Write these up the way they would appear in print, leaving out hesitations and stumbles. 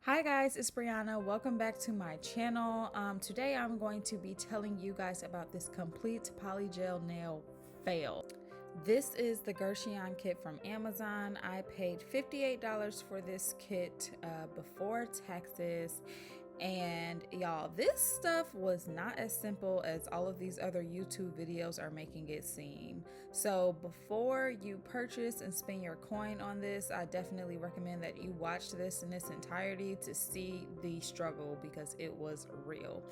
Hi guys, it's Brianna. Welcome back to my channel. Today I'm going to be telling you guys about this complete polygel nail fail. This is the Gershon kit from Amazon. I paid $58 for this kit before taxes. And y'all, this stuff was not as simple as all of these other YouTube videos are making it seem. So before you purchase and spend your coin on this, I definitely recommend that you watch this in its entirety to see the struggle because it was real.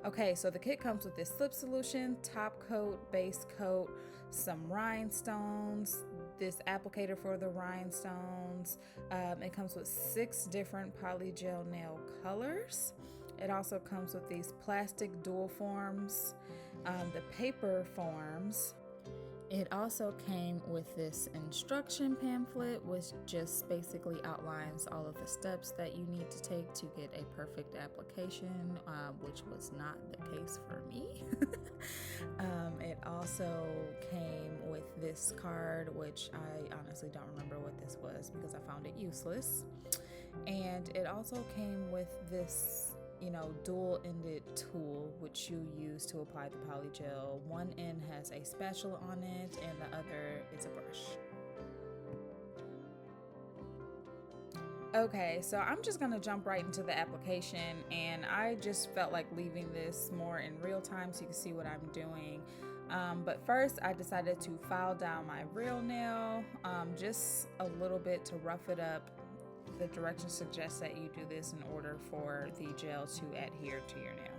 Okay, so the kit comes with this slip solution, top coat, base coat, some rhinestones, this applicator for the rhinestones. It comes with 6 different polygel nail colors. It also comes with these plastic dual forms, the paper forms. It also came with this instruction pamphlet, which just basically outlines all of the steps that you need to take to get a perfect application, which was not the case for me. It also came with this card, which I honestly don't remember what this was because I found it useless. And it also came with this dual-ended tool which you use to apply the polygel. One end has a spatula on it and the other is a brush. Okay, so I'm just gonna jump right into the application, and I just felt like leaving this more in real time so you can see what I'm doing. But first I decided to file down my real nail just a little bit to rough it up. The directions suggest that you do this in order for the gel to adhere to your nail.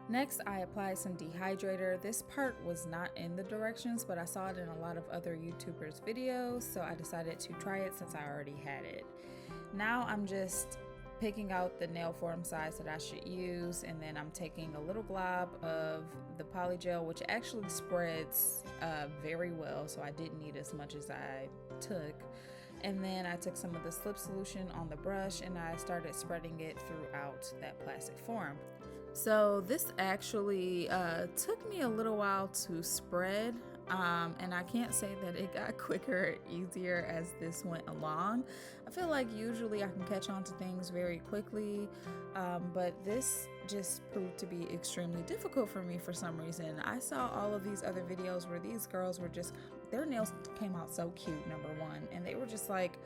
Next, I applied some dehydrator. This part was not in the directions, but I saw it in a lot of other YouTubers' videos, so I decided to try it since I already had it. Now I'm just picking out the nail form size that I should use, and then I'm taking a little glob of the polygel, which actually spreads very well, so I didn't need as much as I took. And then I took some of the slip solution on the brush and I started spreading it throughout that plastic form. So this actually took me a little while to spread, and I can't say that it got quicker or easier as this went along. I feel like usually I can catch on to things very quickly, but this just proved to be extremely difficult for me for some reason. I saw all of these other videos where these girls were just, their nails came out so cute, number one, and they were just like,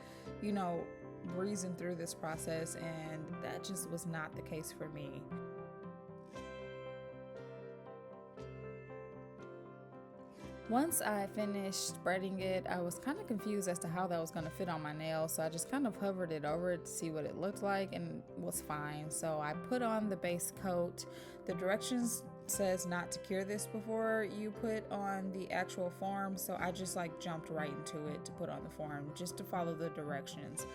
breezing through this process, and that just was not the case for me. Once I finished spreading it, I was kind of confused as to how that was going to fit on my nail, so I just kind of hovered it over it to see what it looked like, and it was fine. So I put on the base coat. The directions says not to cure this before you put on the actual form, so I just jumped right into it to put on the form just to follow the directions.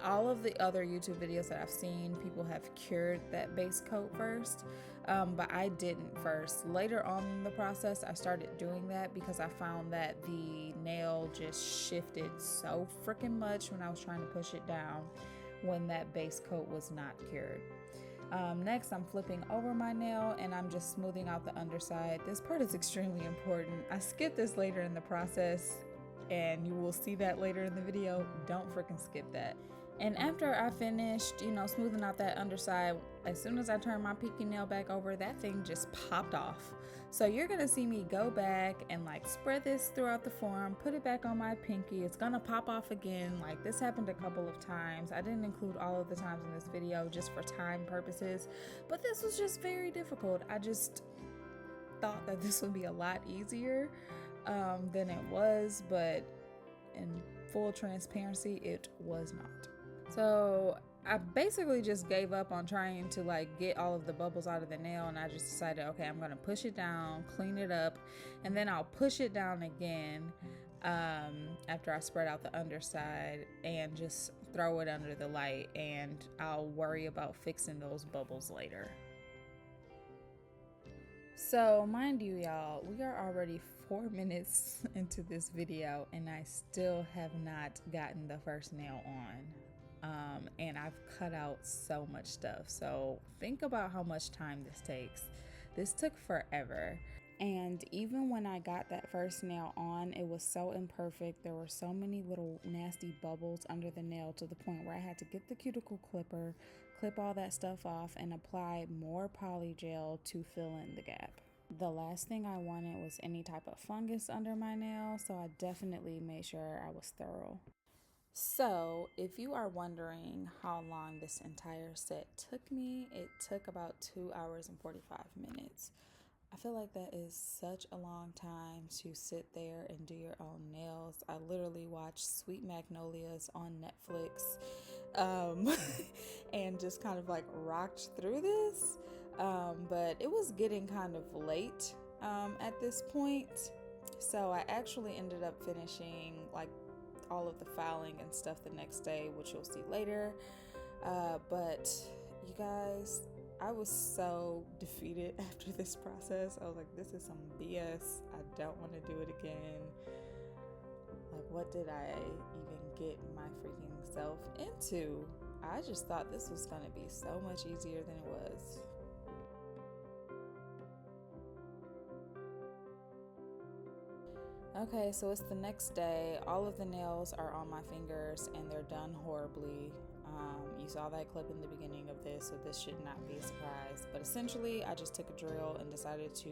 All of the other YouTube videos that I've seen, people have cured that base coat first, but I didn't first. Later on in the process, I started doing that because I found that the nail just shifted so freaking much when I was trying to push it down when that base coat was not cured. Next, I'm flipping over my nail and I'm just smoothing out the underside. This part is extremely important. I skipped this later in the process, and you will see that later in the video. Don't freaking skip that. And after I finished, smoothing out that underside, as soon as I turned my pinky nail back over, that thing just popped off. So you're gonna see me go back and spread this throughout the form, put it back on my pinky. It's gonna pop off again. This happened a couple of times. I didn't include all of the times in this video just for time purposes, but this was just very difficult. I just thought that this would be a lot easier than it was, but in full transparency, it was not. So I basically just gave up on trying to get all of the bubbles out of the nail, and I just decided, okay, I'm gonna push it down, clean it up, and then I'll push it down again after I spread out the underside and just throw it under the light, and I'll worry about fixing those bubbles later. So mind you, y'all, we are already 4 minutes into this video and I still have not gotten the first nail on. And I've cut out so much stuff. So think about how much time this takes. This took forever. And even when I got that first nail on, it was so imperfect. There were so many little nasty bubbles under the nail to the point where I had to get the cuticle clipper, clip all that stuff off, and apply more polygel to fill in the gap. The last thing I wanted was any type of fungus under my nail, so I definitely made sure I was thorough. So, if you are wondering how long this entire set took me, it took about 2 hours and 45 minutes. I feel like that is such a long time to sit there and do your own nails. I literally watched Sweet Magnolias on Netflix and just kind of like rocked through this. But it was getting kind of late at this point. So I actually ended up finishing like all of the filing and stuff the next day, which you'll see later. But you guys, I was so defeated after this process. I was like, this is some BS. I don't want to do it again. Like, what did I even get my freaking self into? I just thought this was going to be so much easier than it was. Okay, so it's the next day. All of the nails are on my fingers and they're done horribly. You saw that clip in the beginning of this, so this should not be a surprise. But essentially, I just took a drill and decided to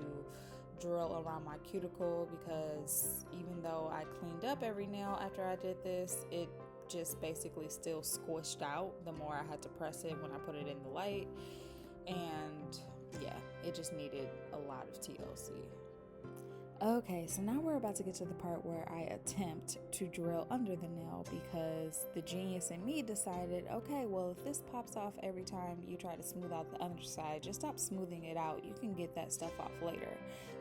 drill around my cuticle because even though I cleaned up every nail after I did this, it just basically still squished out the more I had to press it when I put it in the light. And yeah, it just needed a lot of TLC. Okay, so now we're about to get to the part where I attempt to drill under the nail because the genius in me decided, okay, well, if this pops off every time you try to smooth out the underside, just stop smoothing it out. You can get that stuff off later.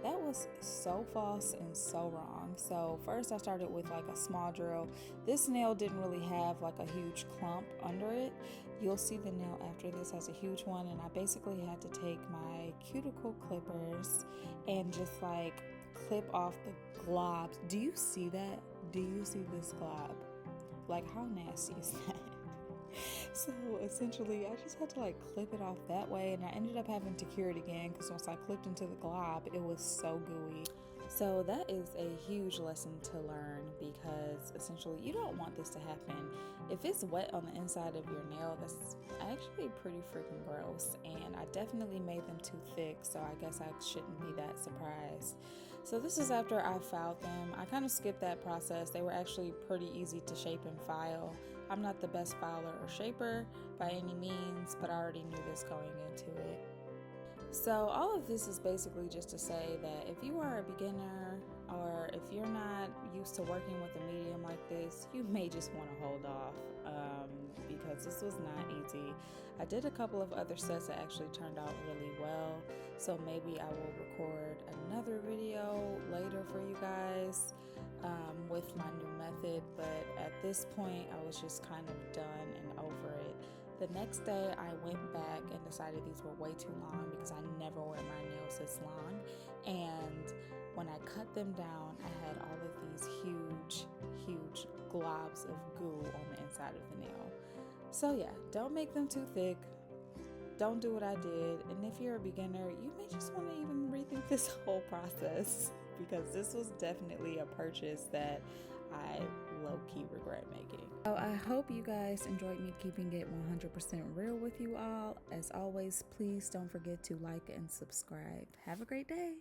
That was so false and so wrong. So first I started with like a small drill. This nail didn't really have like a huge clump under it. You'll see the nail after this has a huge one, and I basically had to take my cuticle clippers and just like clip off the globs. Do you see that? Do you see this glob? Like, how nasty is that? So essentially I just had to like clip it off that way, and I ended up having to cure it again because once I clipped into the glob, it was so gooey. So that is a huge lesson to learn because essentially you don't want this to happen. If it's wet on the inside of your nail, that's actually pretty freaking gross, and I definitely made them too thick, so I guess I shouldn't be that surprised. So this is after I filed them. I kind of skipped that process. They were actually pretty easy to shape and file. I'm not the best filer or shaper by any means, but I already knew this going into it. So all of this is basically just to say that if you are a beginner or if you're not used to working with a medium like this, you may just want to hold off because this was not easy. I did a couple of other sets that actually turned out really well, so maybe I will record another video later for you guys with my new method, but at this point I was just kind of done and over it. The next day I went back and decided these were way too long because I never wear my nails this long, and when I cut them down I had all of these huge globs of goo on the inside of the nail. So yeah, don't make them too thick. Don't do what I did, and if you're a beginner, you may just want to even rethink this whole process because this was definitely a purchase that I low-key regret making. So I hope you guys enjoyed me keeping it 100% real with you all. As always, please don't forget to like and subscribe. Have a great day.